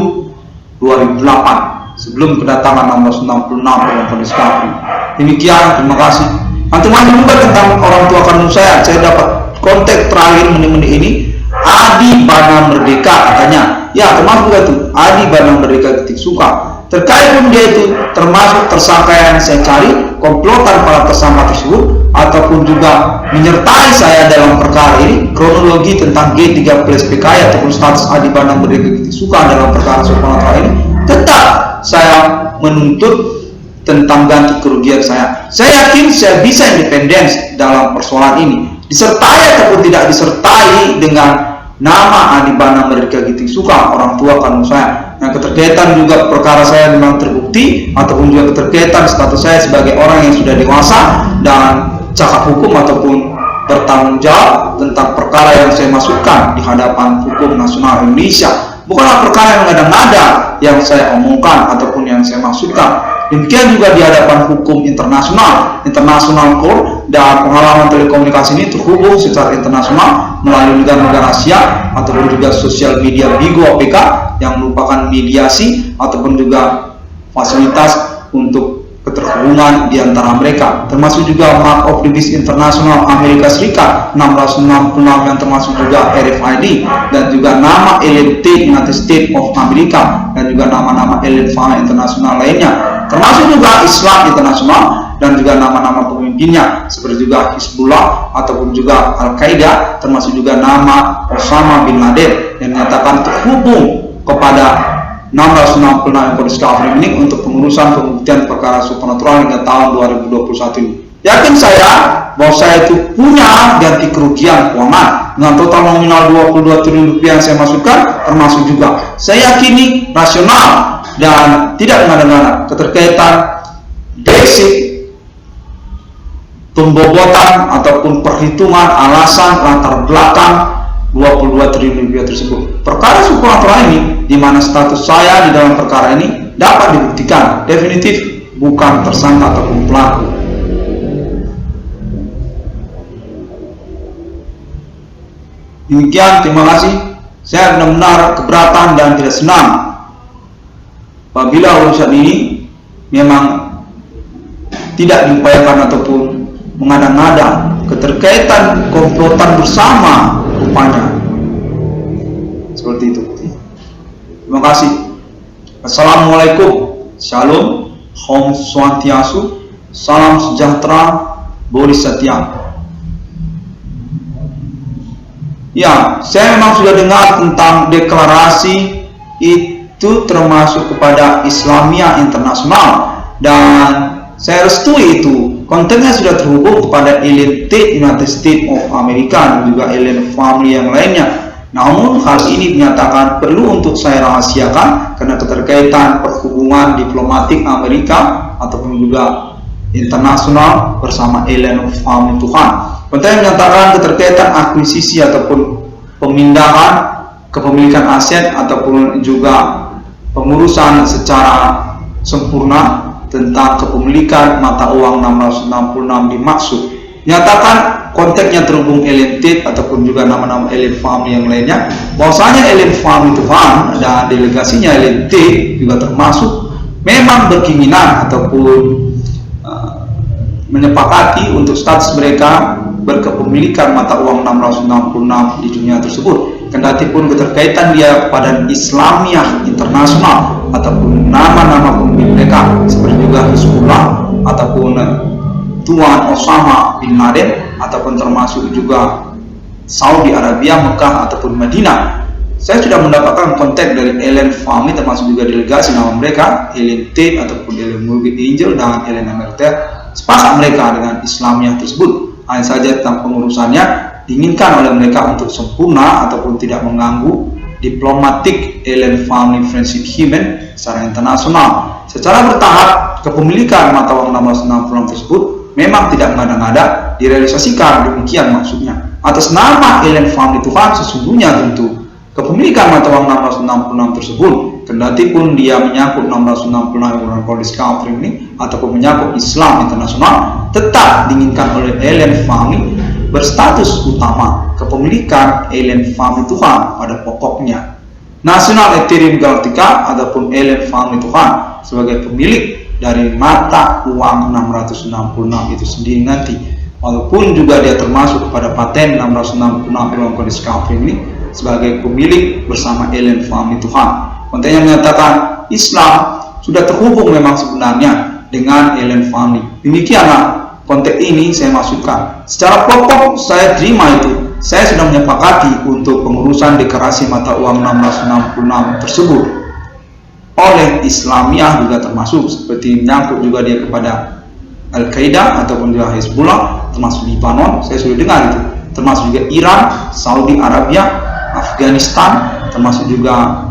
2008, sebelum kedatangan 666 Ruang Polis Kafrim. Demikian, terima kasih. Antum-antum juga tentang orang tua kandung saya dapat kontak terakhir menit-menit ini, Adi Bana Merdeka katanya. Ya, termasuk juga itu Adi Bana Merdeka ketik suka. Terkait pun dia itu termasuk tersangka yang saya cari, komplotan para tersangka tersebut, ataupun juga menyertai saya dalam perkara ini, kronologi tentang G13 PKI ataupun status Adi Bana Merdeka ketik suka dalam perkara supernatural ini, tetap saya menuntut tentang ganti kerugian saya. Saya yakin saya bisa independen dalam persoalan ini, disertai ataupun tidak disertai dengan nama Adi Bana Merdeka ketik suka orang tua kandung saya. Yang keterkaitan juga perkara saya memang terbukti, ataupun juga keterkaitan status saya sebagai orang yang sudah dewasa dan cakap hukum ataupun bertanggung jawab tentang perkara yang saya masukkan di hadapan hukum nasional Indonesia. Bukanlah perkara yang mengada-ngada yang saya omongkan ataupun yang saya maksudkan. Demikian juga di hadapan hukum internasional court, dan pengalaman telekomunikasi ini terhubung secara internasional melalui negara Asia ataupun juga sosial media Bigo APK yang merupakan mediasi ataupun juga fasilitas untuk keterhubungan di antara mereka, termasuk juga Mark of the Beast Internasional Amerika Serikat 666 yang termasuk juga RFID, dan juga nama LMT United States of America, dan juga nama-nama Elefant internasional lainnya, termasuk juga Islam Internasional dan juga nama-nama pemimpinnya seperti juga Hizbullah ataupun juga Al-Qaeda, termasuk juga nama Osama bin Laden yang menyatakan terhubung kepada 666 Polis Kafrim ini untuk pengurusan pembuktian perkara supernatural hingga tahun 2021 ini. Yakin saya bahwa saya itu punya ganti kerugian keuangan dengan total nominal 22 triliun rupiah yang saya masukkan, termasuk juga saya yakini rasional dan tidak mengada-ngada keterkaitan basic pembobotan ataupun perhitungan alasan latar belakang 22 triliun rupiah tersebut. Perkara supranatural ini, di mana status saya di dalam perkara ini dapat dibuktikan definitif bukan tersangka ataupun pelaku. Demikian, terima kasih. Saya benar-benar keberatan dan tidak senang apabila urusan ini memang tidak diupayakan ataupun mengada-ngada keterkaitan komplotan bersama rupanya. Seperti itu. Terima kasih. Assalamualaikum. Shalom. Om Swastiastu. Salam sejahtera. Bodhisattva. Ya, saya memang sudah dengar tentang deklarasi itu termasuk kepada Islamiyah Internasional, dan saya restui itu. Kontennya sudah terhubung kepada Elite United States of America dan juga Alien Family yang lainnya. Namun hal ini dinyatakan perlu untuk saya rahasiakan karena keterkaitan perhubungan diplomatik Amerika ataupun juga internasional bersama Alien Family Tuhan. Konten menyatakan keterkaitan akuisisi ataupun pemindahan kepemilikan aset ataupun juga pengurusan secara sempurna tentang kepemilikan mata uang 666 dimaksud. Nyatakan konteksnya terhubung Alien Tate ataupun juga nama-nama Alien Family yang lainnya, bahwasanya Alien Family Tuhan dan delegasinya Alien Tate juga termasuk memang berkeinginan ataupun menyepakati untuk status mereka berkepemilikan mata uang 666 di dunia tersebut. Kendati pun keterkaitan dia pada Islamiyah Internasional ataupun nama-nama pemimpin mereka seperti juga Hizbullah ataupun Tuan Osama bin Laden ataupun termasuk juga Saudi Arabia, Mekah ataupun Madinah. Saya sudah mendapatkan kontak dari Alien Family termasuk juga delegasi nama mereka Alien Tate ataupun Alien Mulgit Angel dan Alien Amerika. Sepakat mereka dengan Islamiyah tersebut. Hanya saja tentang pengurusannya diinginkan oleh mereka untuk sempurna ataupun tidak mengganggu diplomatik Alien Family Friendship Human secara internasional. Secara bertahap, kepemilikan mata uang 666 tersebut memang tidak mengada-ngada direalisasikan, demikian maksudnya. Atas nama Alien Family Tuhan sesungguhnya tentu kepemilikan mata uang 666 tersebut, kendati pun dia menyangkut 666 yang policy country ini ataupun menyangkut Islam internasional, tetap diinginkan oleh Alien Family berstatus utama kepemilikan Alien Family Tuhan pada pokoknya. National Ethereum Galactica ataupun Alien Family Tuhan sebagai pemilik dari mata uang 666 itu sendiri nanti, walaupun juga dia termasuk kepada paten 666 uang policy country ini sebagai pemilik bersama Alien Family Tuhan. Kontennya menyatakan Islam sudah terhubung memang sebenarnya dengan Alien Family. Demikianlah konteks ini saya masukkan. Secara pokok saya terima itu. Saya sudah menyepakati untuk pengurusan deklarasi mata uang 666 tersebut oleh Islamiyah juga termasuk seperti menyangkut juga dia kepada Al-Qaeda ataupun juga Hizbullah termasuk Libanon. Saya sudah dengar itu. Termasuk juga Iran, Saudi Arabia, Afghanistan, termasuk juga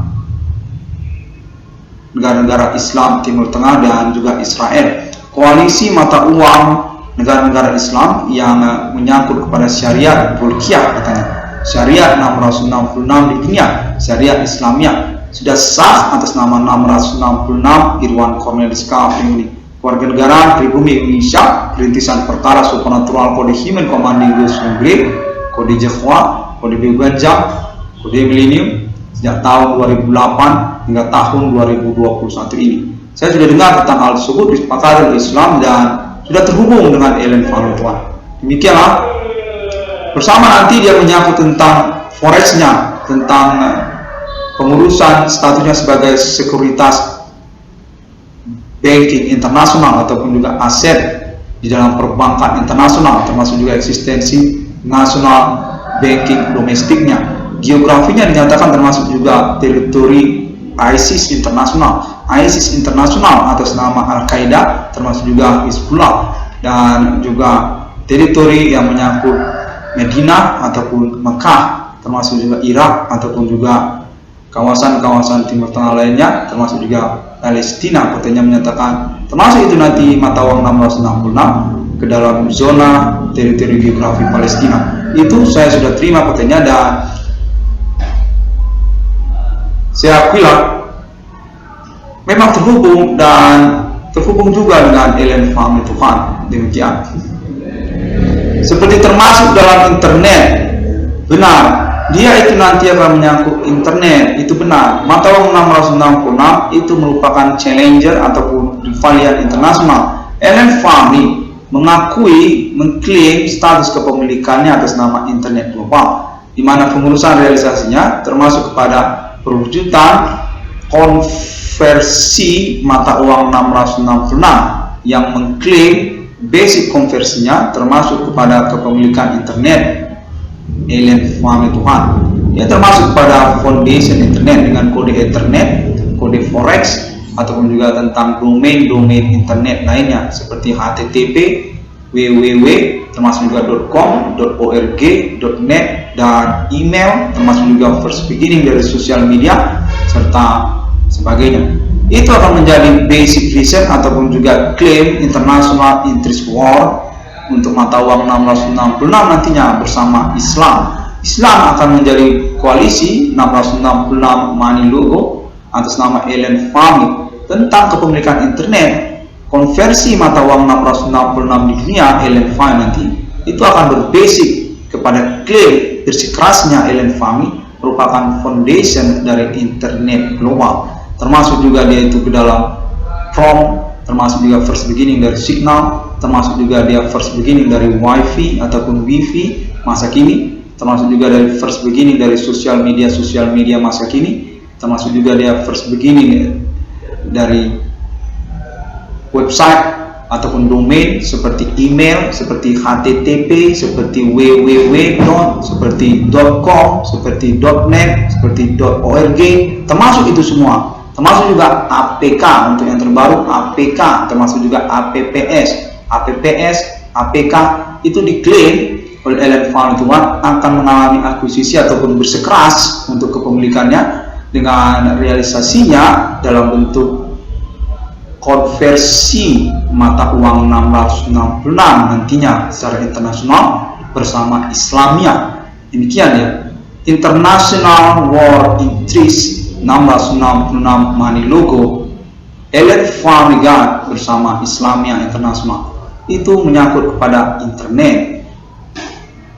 negara-negara Islam Timur Tengah dan juga Israel. Koalisi mata uang negara-negara Islam yang menyangkut kepada syariat Turkiya katanya. Syariat 666 di dunia, syariat Islamiyah sudah sah atas nama 666 Irwan Cornelis Kafling, warga negara pribumi Indonesia, perintisan perkara supernatural kode Human Commanding Ghost Glade, kode Jehovah, kode Beugajam, kode Millennium sejak tahun 2008 hingga tahun 2021 ini. Saya sudah dengar tentang hal tersebut disepakati oleh Islam dan sudah terhubung dengan Alien Family Tuhan. Demikianlah. Bersama nanti dia menyangkut tentang forex-nya, tentang pengurusan statusnya sebagai sekuritas banking internasional ataupun juga aset di dalam perbankan internasional, termasuk juga eksistensi nasional banking domestiknya. Geografinya dinyatakan termasuk juga teritori ISIS internasional. ISIS internasional atas nama Al-Qaeda, termasuk juga Hizbullah, dan juga teritori yang menyangkut Madinah ataupun Mekah, termasuk juga Irak ataupun juga kawasan-kawasan Timur Tengah lainnya, termasuk juga Palestina. Katanya menyatakan termasuk itu nanti mata uang 666 ke dalam zona teritori geografi Palestina. Itu saya sudah terima katanya, dan saya akuilah memang terhubung juga dengan Ellen Family Tuhan. Demikian. Seperti termasuk dalam internet, benar, dia itu nanti akan menyangkut internet, itu benar. Mata uang 666 itu merupakan challenger ataupun rivalian internasional. Ellen Family mengklaim status kepemilikannya atas nama internet global, di mana pengurusan realisasinya termasuk kepada perwujudan konversi mata uang 666 yang mengklaim basic konversinya termasuk kepada kepemilikan internet Ellen Family Tuhan. Ia termasuk pada foundation internet dengan kode Ethernet, kode forex, ataupun juga tentang domain-domain internet lainnya seperti HTTP, www, termasuk juga .com, .org, .net, dan email, termasuk juga first beginning dari sosial media serta sebagainya. Itu akan menjadi basic reason ataupun juga klaim international interest war untuk mata uang 666 nantinya bersama Islam. Islam akan menjadi koalisi 666 money logo atas nama Ellen Family tentang kepemilikan internet. Konversi mata uang 666 di dunia Ellen Family nanti itu akan berbasic kepada klaim bersikeras-kerasnya Ellen Family merupakan foundation dari internet global, termasuk juga dia itu ke dalam from, termasuk juga first beginning dari signal, termasuk juga dia first beginning dari wifi ataupun wifi masa kini, termasuk juga dari first beginning dari sosial media masa kini, termasuk juga dia first beginning dari website ataupun domain seperti email, seperti HTTP, seperti www, seperti .com, seperti .net, seperti .org, termasuk itu semua. Termasuk juga APK untuk yang terbaru, APK, termasuk juga APPS, APK itu diklaim oleh Ellen Family Tuhan akan mengalami akuisisi ataupun bersikeras untuk kepemilikannya dengan realisasinya dalam bentuk konversi mata uang 666 nantinya secara internasional bersama Islamia. Demikian ya, International War Interest 666 money logo Ellen Family God bersama Islamia Internasional itu menyangkut kepada internet.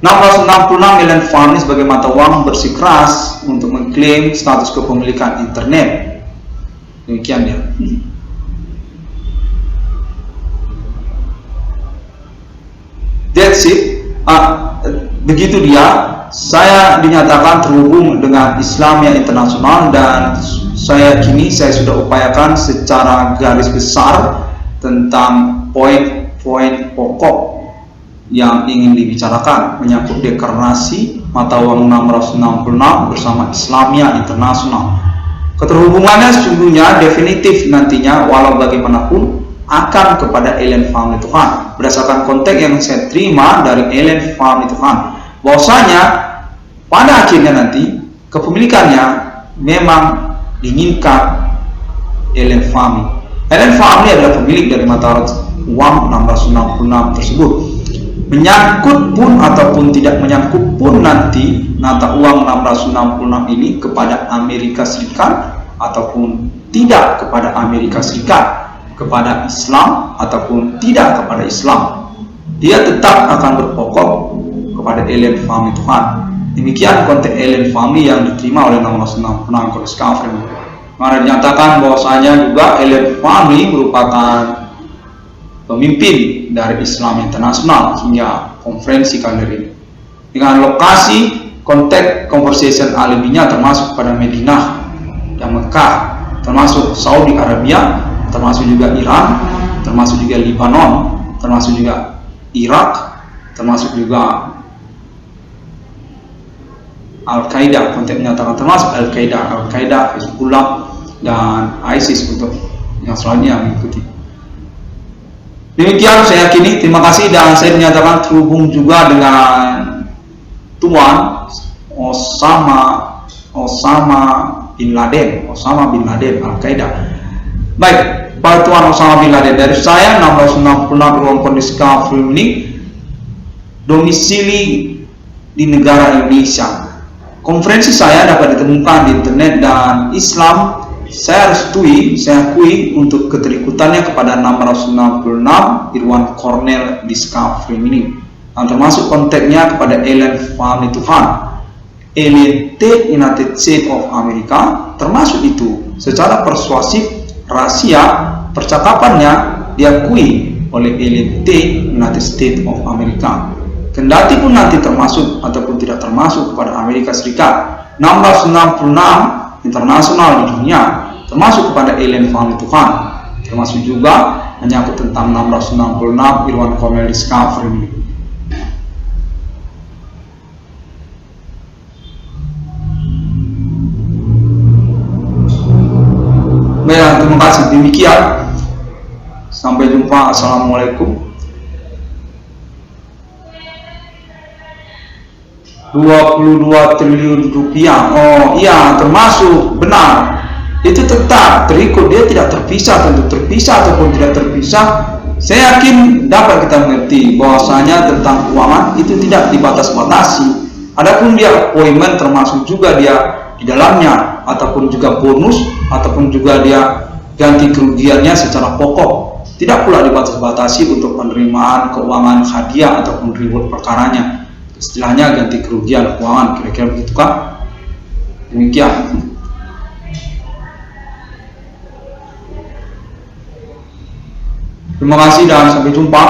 666 Ellen Family sebagai mata uang bersikeras untuk mengklaim status kepemilikan internet. Demikian ya. That's it. Begitu dia, saya dinyatakan terhubung dengan Islamia Internasional, dan saya kini saya sudah upayakan secara garis besar tentang poin-poin pokok yang ingin dibicarakan menyangkut deklarasi mata uang 666 bersama Islamia Internasional. Keterhubungannya sesungguhnya definitif nantinya walau bagaimanapun akan kepada Ellen Family Tuhan berdasarkan konteks yang saya terima dari Ellen Family Tuhan, bahwasanya pada akhirnya nanti kepemilikannya memang diinginkan Ellen Family. Ellen Family adalah pemilik dari mata uang 666 tersebut. Menyangkut pun ataupun tidak menyangkut pun nanti mata uang 666 ini kepada Amerika Serikat ataupun tidak kepada Amerika Serikat, kepada Islam ataupun tidak kepada Islam, dia tetap akan berpokok kepada Ellen Family Tuhan. Demikian konteks Ellen Family yang diterima oleh 666 Kodes Kafir. Maka dinyatakan bahwasanya juga Ellen Family merupakan pemimpin dari Islam Internasional hingga konferensi kali ini. Dengan lokasi konteks conversation alibinya termasuk pada Madinah dan Mekah, termasuk Saudi Arabia, termasuk juga Iran, termasuk juga Lebanon, termasuk juga Irak, termasuk juga Al-Qaeda. Konteks menyatakan termasuk Al-Qaeda, Hezbollah, dan ISIS untuk yang selanjutnya mengikuti. Demikian saya yakini. Terima kasih, dan saya dinyatakan terhubung juga dengan Tuan Osama bin Laden, Osama bin Laden, Al-Qaeda. Baik, Pak Tuan Osama bin Laden, dari saya 666 Irwan Discovery ini domisili di negara Indonesia. Konferensi saya dapat ditemukan di internet dan Islam saya restui, saya akui untuk keterikutannya kepada 666 Irwan Cornell Discovery ini, dan termasuk konteksnya kepada alien family Tuhan, alien United States of America, termasuk itu secara persuasif rahasia percakapannya diakui oleh alien United States of America. Kendati pun nanti termasuk ataupun tidak termasuk kepada Amerika Serikat, 666 internasional di dunia termasuk kepada alien family Tuhan, termasuk juga menyangkut tentang 666 Irwan Cornell Discovery ini. Baik, terima kasih. Demikian, sampai jumpa. Assalamualaikum. 22 triliun rupiah. Oh iya, termasuk, benar, itu tetap terikut, dia tidak terpisah. Tentu terpisah ataupun tidak terpisah, saya yakin dapat kita mengerti bahwasanya tentang keuangan itu tidak dibatas-batasi. Adapun dia appointment termasuk juga dia di dalamnya, ataupun juga bonus, ataupun juga dia ganti kerugiannya secara pokok, tidak pula dibatas-batasi untuk penerimaan keuangan hadiah ataupun reward perkaranya. Istilahnya ganti kerugian keuangan, kira-kira begitu kan? Demikian. Terima kasih dan sampai jumpa.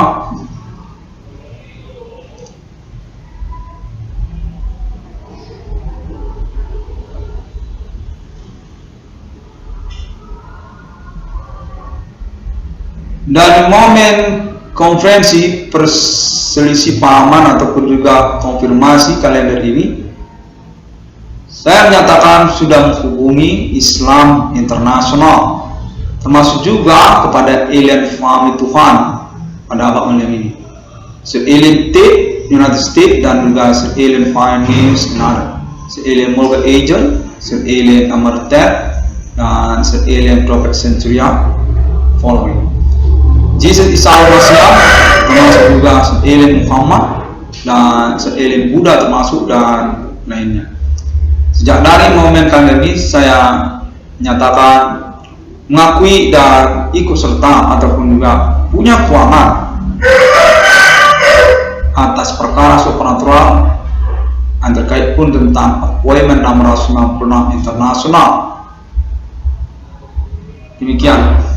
Dan momen konferensi perselisih pahaman ataupun juga konfirmasi kalender ini, saya menyatakan sudah menghubungi Islam Internasional, termasuk juga kepada alien family Tuhan pada abad milenium ini, se-alien United States dan juga se-alien finance, se-alien mortgage agent, se-alien Amartet, dan se-alien prophet centurion following. Jesus Isa Al-Masih termasuk juga se-alien Muhammad dan se-alien Buddha termasuk dan lainnya. Sejak dari momen kali ini saya nyatakan mengakui dan ikut serta ataupun juga punya keuangan atas perkara supernatural yang terkait pun tentang appointment 666 internasional. Demikian.